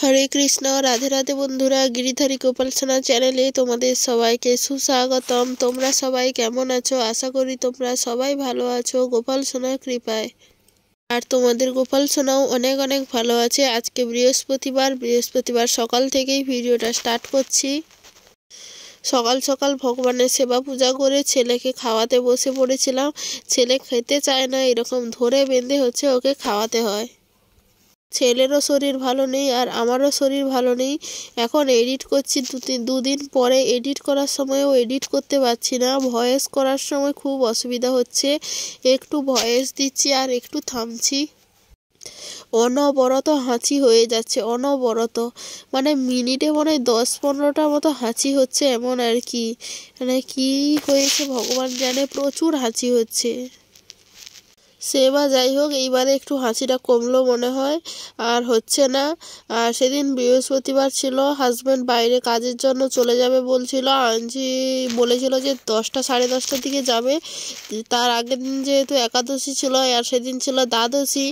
হরে কৃষ্ণ, রাধে রাধে বন্ধুরা, গিরিধারী গোপাল সোনা চ্যানেলে তোমাদের সবাইকে সুস্বাগতম। তোমরা সবাই কেমন আছো? আশা করি তোমরা সবাই ভালো আছো গোপাল সোনার কৃপায়। আর তোমাদের গোপাল সোনাও অনেক অনেক ভালো আছে। আজকে বৃহস্পতিবার সকাল থেকেই ভিডিওটা স্টার্ট করছি। সকাল সকাল ভগবানের সেবা পূজা করে ছেলেকে খাওয়াতে বসে পড়েছিলাম। ছেলে খেতে চায় না, এরকম ধরে বেঁধে ওকে খাওয়াতে হয়। ছেলেরও শরীর ভালো নেই আর আমারও শরীর ভালো নেই। এখন এডিট করছি, দুদিন পরে এডিট করার সময়ও এডিট করতে পারছি না। ভয়েস করার সময় খুব অসুবিধা হচ্ছে, একটু ভয়েস দিচ্ছি আর একটু থামছি। অনবরত হাঁচি হয়ে যাচ্ছে, অনবরত মানে মিনিটে মনে হয় 10-15টা মতো হাঁচি হচ্ছে, এমন আর কি। মানে কি হয়েছে ভগবান জানে, প্রচুর হাঁচি হচ্ছে। সে বা যাই হোক, এইবারে একটু হাঁচিটা কমলো মনে হয়, আর হচ্ছে না। আর সেদিন বৃহস্পতিবার ছিল, হাজব্যান্ড বাইরে কাজের জন্য চলে যাবে বলছিল। আনজি বলেছিল যে 10টা 10:30টার দিকে যাবে। তার আগের দিন যেহেতু একাদশী ছিল আর সেদিন ছিল দ্বাদশী,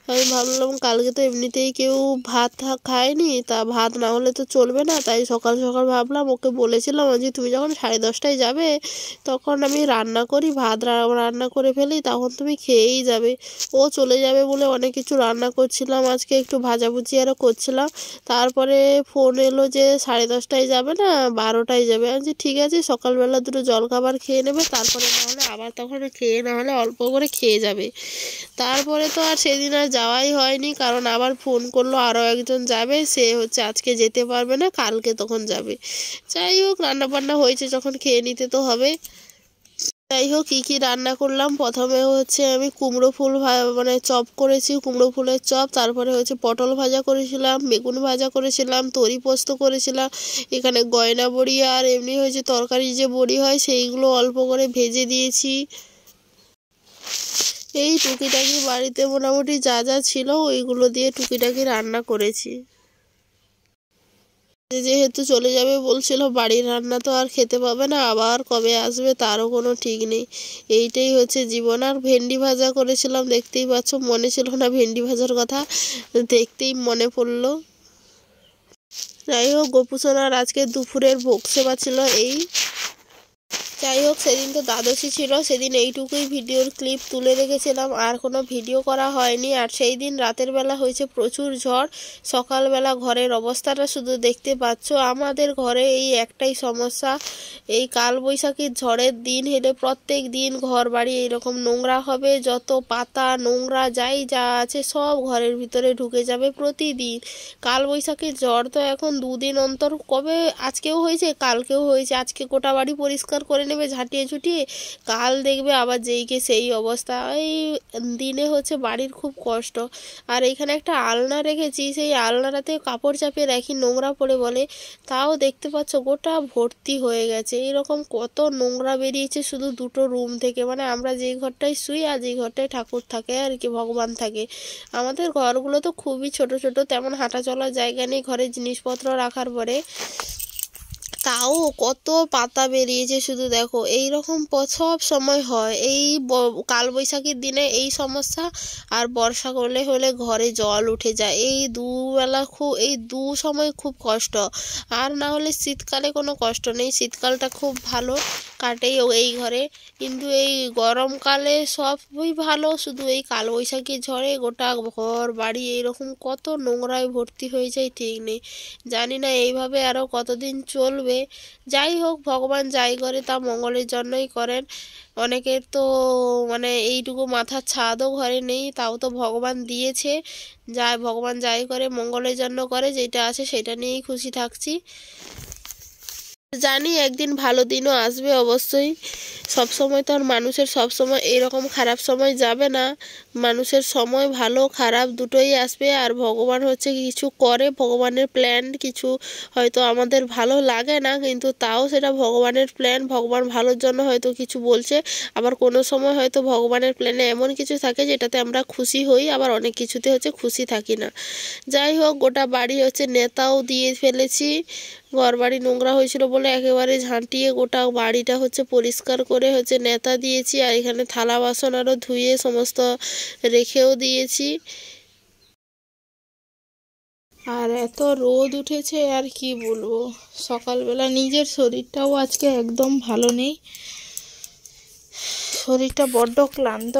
আমি ভাবলাম কালকে তো এমনিতেই কেউ ভাত খায়নি, তা ভাত না হলে তো চলবে না। তাই সকাল সকাল ভাবলাম, ওকে বলেছিলাম যে তুমি যখন 10:30টায় যাবে তখন আমি রান্না করি, ভাত রান্না করে ফেলি, তখন তুমি খেয়েই যাবে। ও চলে যাবে বলে অনেক কিছু রান্না করছিলাম, আজকে একটু ভাজাভুজি আরও করছিলাম। তারপরে ফোন এলো যে 10:30টায় যাবে না, 12টায় যাবে। আমি যে ঠিক আছে, সকালবেলা দুটো জলখাবার খেয়ে নেবে, তারপরে না হলে আবার তখন খেয়ে না হলে অল্প করে খেয়ে যাবে। তারপরে তো আর সেদিন আর যাওয়াই হয়নি, কারণ আবার ফোন করলো আরও একজন যাবে, সে আজকে যেতে পারবে না, কালকে তখন যাবে। যাই হোক, রান্না বান্না হয়েছে যখন খেয়ে নিতে তো হবে। যাই হোক, কী রান্না করলাম, প্রথমে আমি কুমড়ো ফুল মানে চপ করেছি, কুমড়ো ফুলের চপ। তারপরে পটল ভাজা করেছিলাম, বেগুন ভাজা করেছিলাম, তরি পোস্ত করেছিলাম। এখানে গয়না বড়ি আর এমনি তরকারি যে বড়ি হয় সেইগুলো অল্প করে ভেজে দিয়েছি। এই টুকিটাকি বাড়িতে মোটামুটি যা যা ছিল ওইগুলো দিয়ে টুকিটাকি রান্না করেছি। যেহেতু চলে যাবে বলছিল, বাড়ির রান্না তো আর খেতে পাবে না, আবার কবে আসবে তারও কোনো ঠিক নেই। এইটাই জীবন। আর ভেন্ডি ভাজা করেছিলাম, দেখতেই পাচ্ছ, মনে ছিল না ভেন্ডি ভাজার কথা, দেখতেই মনে পড়লো। যাই হোক, গোপুসোনার আজকে দুপুরের ভোগ সেবা ছিল এই। যাই হোক, সেদিন তো দ্বাদশী ছিল, সেদিন এইটুকুই ভিডিওর ক্লিপ তুলে রেখেছিলাম, আর কোনো ভিডিও করা হয়নি। আর সেই দিন রাতের বেলা হয়েছে প্রচুর ঝড়, সকালবেলা ঘরের অবস্থাটা শুধু দেখতে পাচ্ছ। আমাদের ঘরে এই একটাই সমস্যা, এই কালবৈশাখীর ঝড়ের দিন হলে প্রত্যেক দিন ঘর বাড়ি এইরকম নোংরা হবে, যত পাতা নোংরা যাই যা আছে সব ঘরের ভিতরে ঢুকে যাবে প্রতিদিন। কালবৈশাখীর ঝড় তো এখন 2 দিন অন্তর, কবে আজকেও হয়েছে কালকেও হয়েছে, আজকে গোটা বাড়ি পরিষ্কার করে নেবে ঝাঁটিয়ে ঝুটিয়ে, কাল দেখবে আবার যেইকে সেই অবস্থা। এই দিনে বাড়ির খুব কষ্ট। আর এইখানে একটা আলনা রেখেছি, সেই আলনাটাতে কাপড় চাপিয়ে রাখি, নোংরা পড়ে বলে, তাও দেখতে পাচ্ছ গোটা ভর্তি হয়ে গেছে। এইরকম কত নোংরা বেরিয়েছে শুধু 2টো রুম থেকে, মানে আমরা যেই ঘরটায় শুই আর যেই ঘরটায় ঠাকুর থাকে আর কি, ভগবান থাকে। আমাদের ঘরগুলো তো খুবই ছোট ছোট, তেমন হাঁটা চলার জায়গা নেই ঘরে জিনিসপত্র রাখার পরে, তাও কত পাতা বেরিয়েছে শুধু দেখো। এইরকম সব সময় হয়, এই কালবৈশাখীর দিনে এই সমস্যা, আর বর্ষা হলে ঘরে জল উঠে যায়। এই দুবেলা এই সময় খুব কষ্ট। আর না হলে শীতকালে কোনো কষ্ট নেই, শীতকালটা খুব ভালো কাটেই এই ঘরে। কিন্তু এই গরমকালে সবই ভালো, শুধু এই কালবৈশাখীর ঝড়ে গোটা ঘর বাড়ি এইরকম কত নোংরায় ভর্তি হয়ে যায় ঠিক নেই। জানি না এইভাবে আরও কতদিন চলবে। যাই হোক, ভগবান যাই করে তা মঙ্গলের জন্যই করেন। অনেকের তো মানে এইটুকু মাথার ছাদও ঘরে নেই, তাও তো ভগবান দিয়েছে। ভগবান যাই করে মঙ্গলের জন্য করে, যেটা আছে সেটা নিয়েই খুশি থাকছি। জানি একদিন ভালো দিনও আসবে অবশ্যই। সবসময় তো আর মানুষের সবসময় এইরকম খারাপ সময় যাবে না, মানুষের সময় ভালো খারাপ দুটোই আসবে। আর ভগবান কিছু করে, ভগবানের প্ল্যান কিছু হয়তো আমাদের ভালো লাগে না, কিন্তু তাও সেটা ভগবানের প্ল্যান, ভগবান ভালোর জন্য হয়তো কিছু বলছে। আবার কোনো সময় হয়তো ভগবানের প্ল্যানে এমন কিছু থাকে যেটাতে আমরা খুশি হই, আবার অনেক কিছুতে খুশি থাকি না। যাই হোক, গোটা বাড়ি নেতাও দিয়ে ফেলেছি। ঘর বাড়ি নোংরা হয়েছিল বলে একেবারে ঝাঁটিয়ে গোটা বাড়িটা পরিষ্কার করে নেতা দিয়েছি। আর এখানে থালা বাসন আরও ধুয়ে সমস্ত রেখেও দিয়েছি। আর এত রোদ উঠেছে আর কি বলবো। সকালবেলা নিজের শরীরটাও আজকে একদম ভালো নেই, শরীরটা বড্ড ক্লান্ত।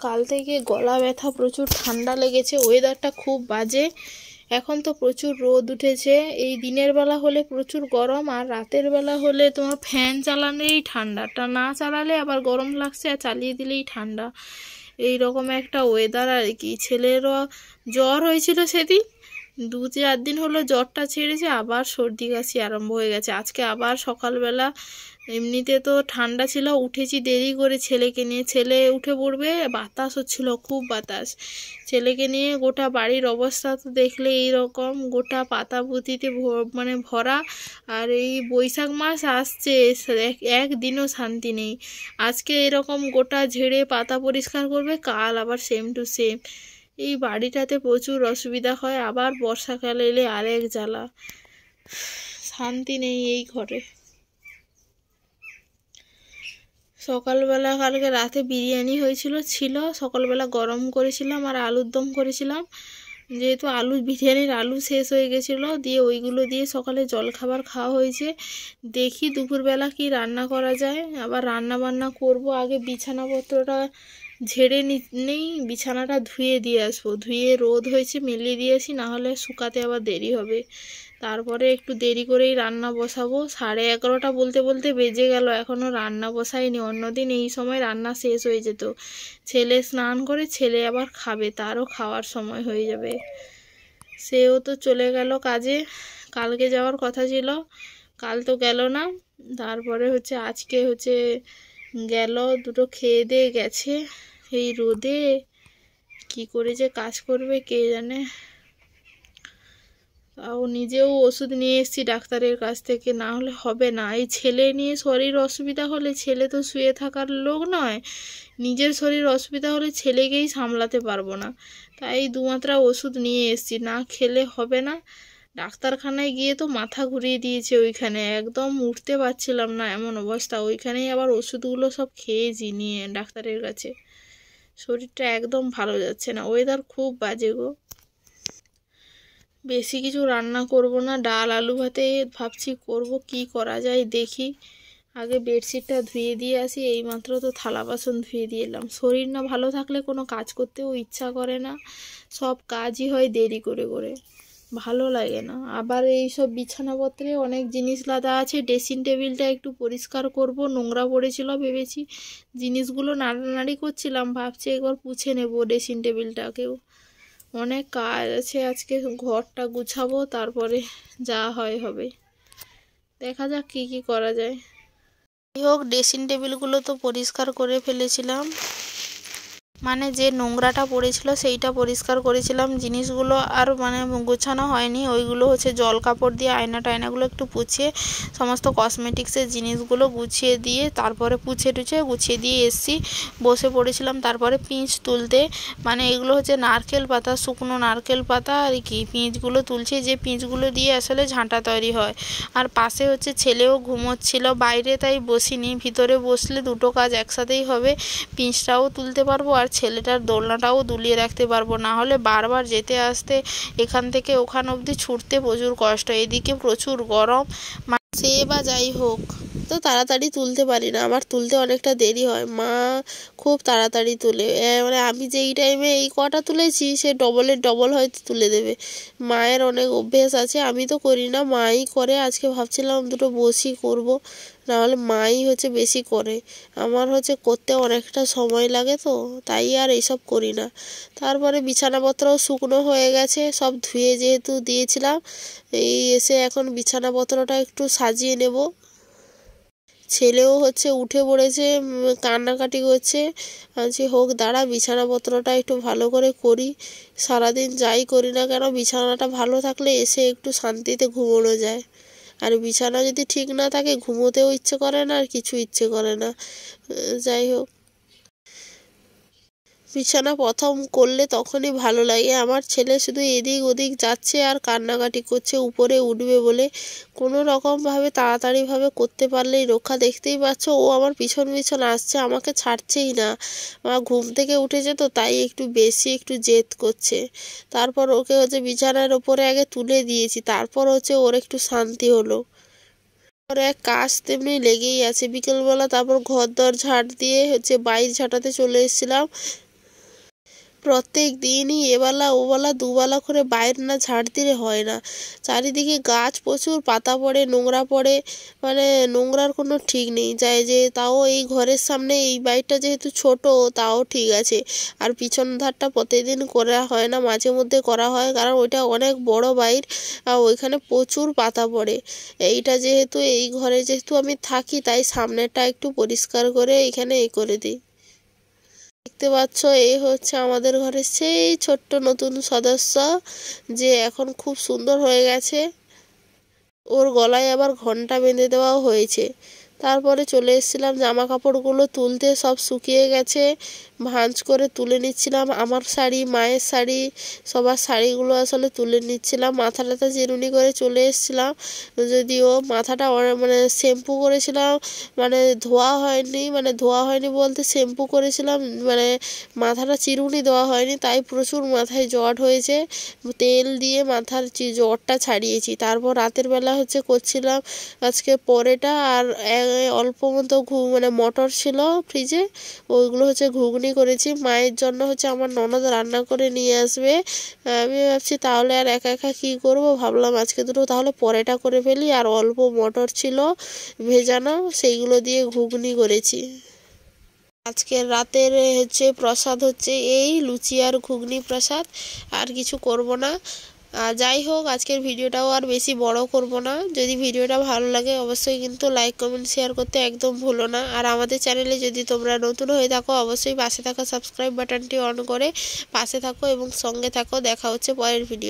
কাল থেকে গলা ব্যথা, প্রচুর ঠান্ডা লেগেছে, ওয়েদারটা খুব বাজে। এখন তো প্রচুর রোদ উঠেছে, এই দিনের বেলা হলে প্রচুর গরম, আর রাতের বেলা হলে তোমার ফ্যান চালালেই ঠান্ডাটা, না চালালে আবার গরম লাগছে, আর চালিয়ে দিলেই ঠান্ডা। এই রকম একটা ওয়েদার আর কি। ছেলেরও জ্বর হয়েছিল সেদিন, 2-4 দিন হলো জ্বরটা ছেড়েছে, আবার সর্দি কাশি আরম্ভ হয়ে গেছে। আজকে আবার সকালবেলা, এমনিতে তো ঠান্ডা ছিল, উঠেছি দেরি করে ছেলেকে নিয়ে, ছেলে উঠে পড়বে, বাতাস হচ্ছিল, খুব বাতাস। ছেলেকে নিয়ে গোটা বাড়ির অবস্থা তো দেখলে এইরকম, গোটা পাতা পুঁতিতে মানে ভরা। আর এই বৈশাখ মাস আসছে, একদিনও শান্তি নেই। আজকে এরকম গোটা ঝেড়ে পাতা পরিষ্কার করবে, কাল আবার সেম টু সেম। এই বাড়িটাতে প্রচুর অসুবিধা হয়, আবার বর্ষাকাল এলে আরেক জ্বালা, শান্তি নেই এই ঘরে। সকালবেলা কালকে রাতে বিরিয়ানি হয়েছিল, সকালবেলা গরম করেছিলাম আর আলুর দম করেছিলাম। যেহেতু বিরিয়ানির আলু শেষ হয়ে গেছিলো, দিয়ে ওইগুলো দিয়ে সকালে জলখাবার খাওয়া হয়েছে। দেখি দুপুরবেলা কি রান্না করা যায়, আবার রান্না বান্না করব। আগে বিছানাপত্রটা ঝেড়ে নেই, বিছানাটা ধুয়ে দিয়ে আসবো, ধুয়ে রোদ হয়েছে মেলে দিয়ে আসি, নাহলে শুকাতে আবার দেরি হবে। তারপরে একটু দেরি করেই রান্না বসাবো। 11:30 বলতে বলতে বেজে গেল, এখনও রান্না বসাইনি। অন্যদিন এই সময় রান্না শেষ হয়ে যেত। ছেলে স্নান করে ছেলে আবার খাবে, তারও খাওয়ার সময় হয়ে যাবে। সেও তো চলে গেল কাজে, কালকে যাওয়ার কথা ছিল, কাল তো গেল না। তারপরে আজকে গেল, দুটো খেয়ে দিয়ে গেছে। এই রোদে কি করে যে কাজ করবে কে জানে। তাও নিজেও ওষুধ নিয়ে এসেছি ডাক্তারের কাছ থেকে, না হলে হবে না। এই ছেলে নিয়ে শরীর অসুবিধা হলে, ছেলে তো শুয়ে থাকার লোক নয়, নিজের শরীর অসুবিধা হলে ছেলেকেই সামলাতে পারবো না। তাই 2 মাত্রা ওষুধ নিয়ে এসেছি, না খেলে হবে না। ডাক্তারখানায় গিয়ে তো মাথা ঘুরিয়ে দিয়েছে, ওইখানে একদম উঠতে পারছিলাম না, এমন অবস্থা। ওইখানেই আবার ওষুধগুলো সব খেয়েছি নিয়ে ডাক্তারের কাছে। শরীরটা একদম ভালো যাচ্ছে না, ওয়েদার খুব বাজে গো। বেশি কিছু রান্না করব না, ডাল আলু ভাতে ভাবছি করব, কি করা যায় দেখি। আগে বেডশিটটা ধুয়ে দিয়ে আসি, এইমাত্র তো থালা বাসন ধুয়ে দিয়ে এলাম। শরীর না ভালো থাকলে কোনো কাজ করতেও ইচ্ছা করে না, সব কাজই হয় দেরি করে করে, ভালো লাগে না। আবার এই সব বিছানাপত্রে অনেক জিনিস লাদা আছে, ড্রেসিং টেবিলটা একটু পরিষ্কার করব, নোংরা পড়েছিল, ভেবেছি জিনিসগুলো নাড়ানাড়ি করছিলাম, ভাবছি একবার পুছে নেব ড্রেসিং টেবিলটাকেও। অনেক কাজ আছে আজকে, ঘরটা গুছাবো, তারপরে যা হয় হবে, দেখা যাক কি কি করা যায়। যাই হোক, ড্রেসিং টেবিলগুলো তো পরিষ্কার করে ফেলেছিলাম, মানে যে নোংরাটা পড়েছিল সেইটা পরিষ্কার করেছিলাম, জিনিসগুলো আর মানে গোছানো হয়নি। ওইগুলো জল কাপড় দিয়ে আয়না টায়নাগুলো একটু পুছিয়ে, সমস্ত কসমেটিক্সের জিনিসগুলো গুছিয়ে দিয়ে, তারপরে পুছে টুছে গুছিয়ে দিয়ে এসছি, বসে পড়েছিলাম। তারপরে পিঁচ তুলতে, মানে এগুলো নারকেল পাতা, শুকনো নারকেল পাতা আর কি, পিঁচগুলো তুলছে, যে পিঁচগুলো দিয়ে আসলে ঝাঁটা তৈরি হয়। আর পাশে ছেলেও ঘুমোচ্ছিল বাইরে, তাই বসিনি, ভিতরে বসলে দুটো কাজ একসাথেই হবে, পিঁচটাও তুলতে পারবো আর ছেলেটার দোলনাটাও দুলিয়ে রাখতে পারবো। না হলে বারবার যেতে আসতে, এখান থেকে ওখান অবধি ছুটতে প্রচুর কষ্ট, এদিকে প্রচুর গরম। সে বা যাই হোক, তো তাড়াতাড়ি তুলতে পারি না, আমার তুলতে অনেকটা দেরি হয়। মা খুব তাড়াতাড়ি তুলে, মানে আমি যেই টাইমে এই কটা তুলেছি, সে ডবলের ডবল হয়তো তুলে দেবে। মায়ের অনেক অভ্যেস আছে, আমি তো করি না, মাই করে। আজকে ভাবছিলাম দুটো বসি করব, নাহলে মাই বেশি করে। আমার করতে অনেকটা সময় লাগে, তো তাই আর এইসব করি না। তারপরে বিছানাপত্রও শুকনো হয়ে গেছে, সব ধুয়ে যেহেতু দিয়েছিলাম, এই এসে এখন বিছানাপত্রটা একটু সাজিয়ে নেব। ছেলেও উঠে পড়েছে, কান্নাকাটি করছে। বলছি হোক, দাঁড়া, বিছানাপত্রটা একটু ভালো করে করি। সারাদিন যাই করি না কেন, বিছানাটা ভালো থাকলে এসে একটু শান্তিতে ঘুমোনো যায়। আর বিছানা যদি ঠিক না থাকে, ঘুমোতেও ইচ্ছে করে না, আর কিছু ইচ্ছে করে না। যাই হোক, বিছানা প্রথম করলে তখনই ভালো লাগে। আমার ছেলে শুধু এদিক ওদিক যাচ্ছে আর কান্নাকাটি করছে উপরে উঠবে বলে। কোনো রকমভাবে তাড়াতাড়িভাবে করতে পারলেই রক্ষা। দেখতেই পাচ্ছ ও আমার পিছন পিছন আসছে, আমাকে ছাড়ছেই না। আমার ঘুম থেকে উঠেছে তো তাই একটু বেশি একটু জেদ করছে। তারপর ওকে হচ্ছে বিছানার ওপরে আগে তুলে দিয়েছি, তারপর হচ্ছে ওর একটু শান্তি হলো। ওর এক কাজ তেমনি লেগেই আছে। বিকেলবেলা তারপর ঘর দর ঝাড় দিয়ে হচ্ছে বাইর ঝাঁটাতে চলে এসেছিলাম। প্রত্যেক দিনই এবেলা ওবেলা দুবেলা করে বাইরে না ঝাড় দিলে হয় না। চারিদিকে গাছ প্রচুর পাতা পড়ে, নোংরা পড়ে, মানে নোংরার কোনো ঠিক নেই। যায় যে তাও এই ঘরের সামনে এই বাড়িটা যেহেতু ছোট তাও ঠিক আছে, আর পিছন ধারটা প্রতিদিন করা হয় না, মাঝে মধ্যে করা হয়, কারণ ওইটা অনেক বড় বাইর আর ওইখানে প্রচুর পাতা পড়ে। এইটা যেহেতু এই ঘরে যেহেতু আমি থাকি তাই সামনেটা একটু পরিষ্কার করে এখানে করে দিই। দেখতে পাচ্ছ এই হচ্ছে আমাদের ঘরের সেই ছোট্ট নতুন সদস্য, যে এখন খুব সুন্দর হয়ে গেছে। ওর গলায় আবার ঘন্টা বেঁধে দেওয়াও হয়েছে। তারপরে চলে এসেছিলাম জামা কাপড়গুলো তুলতে, সব শুকিয়ে গেছে, ভাঁজ করে তুলে নিচ্ছিলাম। আমার শাড়ি, মায়ের শাড়ি, সবার শাড়িগুলো আসলে তুলে নিচ্ছিলাম। মাথা টাথা চিরুনি করে চলে এসেছিলাম, যদিও মাথাটা মানে শ্যাম্পু করেছিলাম, মানে ধোয়া হয়নি বলতে শ্যাম্পু করেছিলাম, মানে মাথাটা চিরুনি দেওয়া হয়নি, তাই প্রচুর মাথায় জট হয়েছে। তেল দিয়ে মাথার জটটা ছাড়িয়েছি। তারপর রাতের বেলা হচ্ছে করছিলাম আজকে পরোটা, আর অল্প মতো মানে মটর ছিল ফ্রিজে, ওইগুলো হচ্ছে ঘুগনি করেছি। মায়ের জন্য হচ্ছে আমার ননদ রান্না করে নিয়ে আসবে। আমি ভাবছি তাহলে আর একা একা কী করবো, ভাবলাম আজকে দুটো তাহলে পরোটা করে ফেলি, আর অল্প মটর ছিল ভেজানো, সেইগুলো দিয়ে ঘুগনি করেছি। আজকের রাতের হচ্ছে প্রসাদ হচ্ছে এই লুচি আর ঘুগনি প্রসাদ, আর কিছু করব না। যাই হোক, আজকের ভিডিওটাও আর বেশি বড় করব না। যদি ভিডিওটা ভালো লাগে অবশ্যই কিন্তু লাইক কমেন্ট শেয়ার করতে একদম ভুলো না। আর আমাদের চ্যানেলে যদি তোমরা নতুন হয়ে থাকো অবশ্যই পাশে থাকা সাবস্ক্রাইব বাটনটি অন করে পাশে থাকো এবং সঙ্গে থাকো। দেখা হচ্ছে পরের ভিডিও।